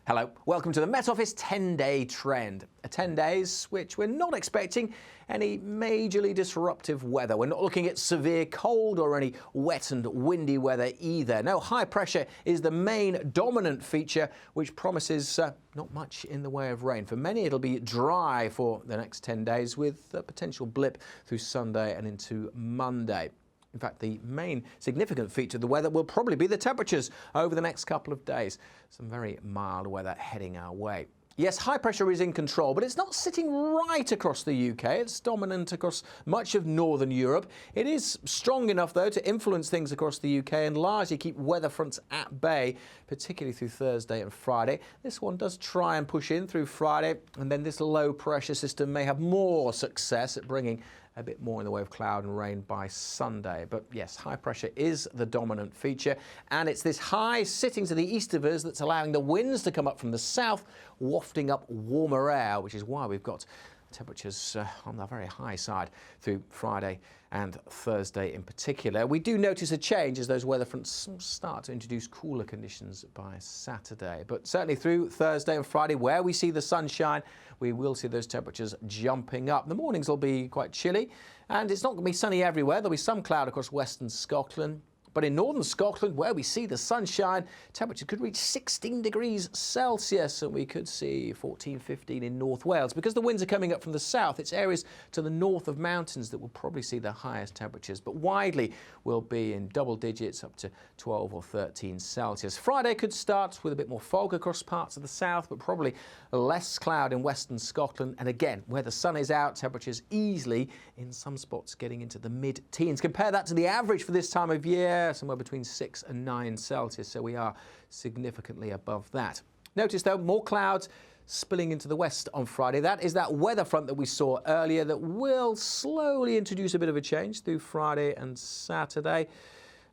Hello, welcome to the Met Office 10-day trend. 10 days which we're not expecting any majorly disruptive weather. We're not looking at severe cold or any wet and windy weather either. No, high pressure is the main dominant feature, which promises not much in the way of rain. For many, it'll be dry for the next 10 days with a potential blip through Sunday and into Monday. In fact, the main significant feature of the weather will probably be the temperatures over the next couple of days. Some very mild weather heading our way. Yes, high pressure is in control, but it's not sitting right across the UK. It's dominant across much of northern Europe. It is strong enough, though, to influence things across the UK and largely keep weather fronts at bay, particularly through Thursday and Friday. This one does try and push in through Friday, and then this low pressure system may have more success at bringing a bit more in the way of cloud and rain by Sunday. But yes, high pressure is the dominant feature, and it's this high sitting to the east of us that's allowing the winds to come up from the south, wafting up warmer air, which is why we've got temperatures on the very high side through Friday and Thursday in particular. We do notice a change as those weather fronts start to introduce cooler conditions by Saturday. But certainly through Thursday and Friday, where we see the sunshine, we will see those temperatures jumping up. The mornings will be quite chilly, and it's not going to be sunny everywhere. There'll be some cloud across western Scotland. But in northern Scotland, where we see the sunshine, temperature could reach 16 degrees Celsius, and we could see 14, 15 in North Wales. Because the winds are coming up from the south, it's areas to the north of mountains that will probably see the highest temperatures. But widely, we'll be in double digits up to 12 or 13 Celsius. Friday could start with a bit more fog across parts of the south, but probably less cloud in western Scotland. And again, where the sun is out, temperatures easily in some spots getting into the mid-teens. Compare that to the average for this time of year, somewhere between 6 and 9 Celsius, so we are significantly above that. Notice, though, more clouds spilling into the west on Friday. That is that weather front that we saw earlier that will slowly introduce a bit of a change through Friday and Saturday.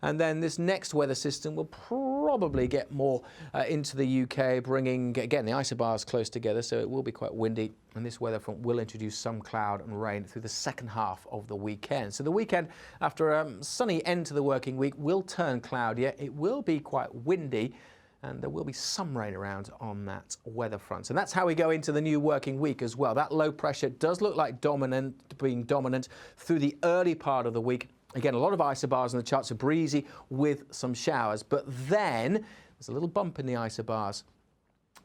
And then this next weather system will probably get more into the UK, bringing, again, the isobars close together, so it will be quite windy. And this weather front will introduce some cloud and rain through the second half of the weekend. So the weekend, after a sunny end to the working week, will turn cloudier. It will be quite windy, and there will be some rain around on that weather front. And that's how we go into the new working week as well. That low pressure does look like being dominant through the early part of the week. Again, a lot of isobars in the charts are breezy with some showers, but then there's a little bump in the isobars.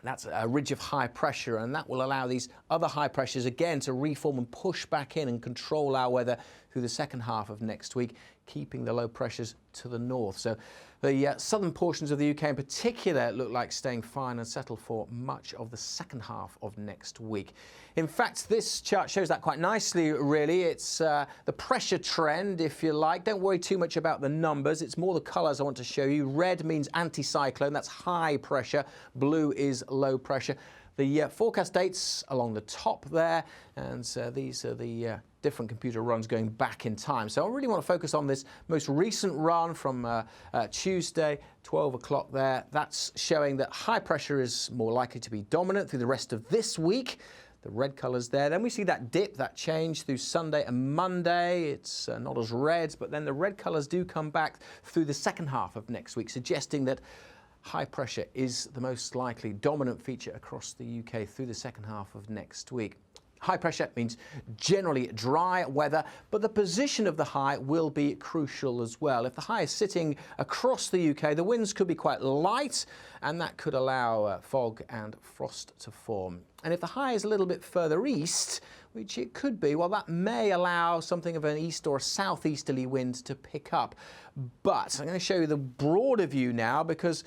That's a ridge of high pressure, and that will allow these other high pressures again to reform and push back in and control our weather through the second half of next week, keeping the low pressures to the north. So the southern portions of the UK in particular look like staying fine and settled for much of the second half of next week. In fact, this chart shows that quite nicely, really. It's the pressure trend, if you like. Don't worry too much about the numbers. It's more the colours I want to show you. Red means anticyclone. That's high pressure. Blue is low pressure. The forecast dates along the top there, and these are the different computer runs going back in time. So I really want to focus on this most recent run from Tuesday, 12 o'clock there. That's showing that high pressure is more likely to be dominant through the rest of this week. The red colours there. Then we see that dip, that change through Sunday and Monday. It's not as red, but then the red colours do come back through the second half of next week, suggesting that high pressure is the most likely dominant feature across the UK through the second half of next week. High pressure means generally dry weather, but the position of the high will be crucial as well. If the high is sitting across the UK, the winds could be quite light, and that could allow fog and frost to form. And if the high is a little bit further east, which it could be, well, that may allow something of an east or a southeasterly wind to pick up. But I'm going to show you the broader view now, because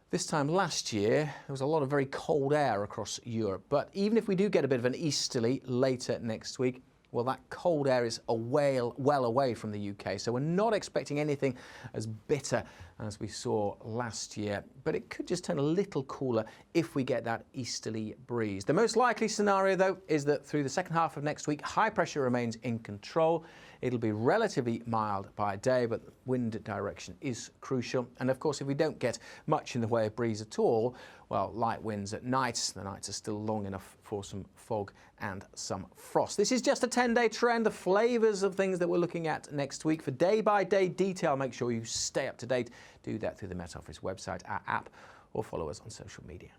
this time last year, there was a lot of very cold air across Europe. But even if we do get a bit of an easterly later next week, well, that cold air is well away from the UK. So we're not expecting anything as bitter as we saw last year. But it could just turn a little cooler if we get that easterly breeze. The most likely scenario, though, is that through the second half of next week, high pressure remains in control. It'll be relatively mild by day, but wind direction is crucial. And of course, if we don't get much in the way of breeze at all, well, light winds at night. The nights are still long enough for some fog and some frost. This is just a 10-day trend, the flavours of things that we're looking at next week. For day-by-day detail, make sure you stay up to date. Do that through the Met Office website, our app, or follow us on social media.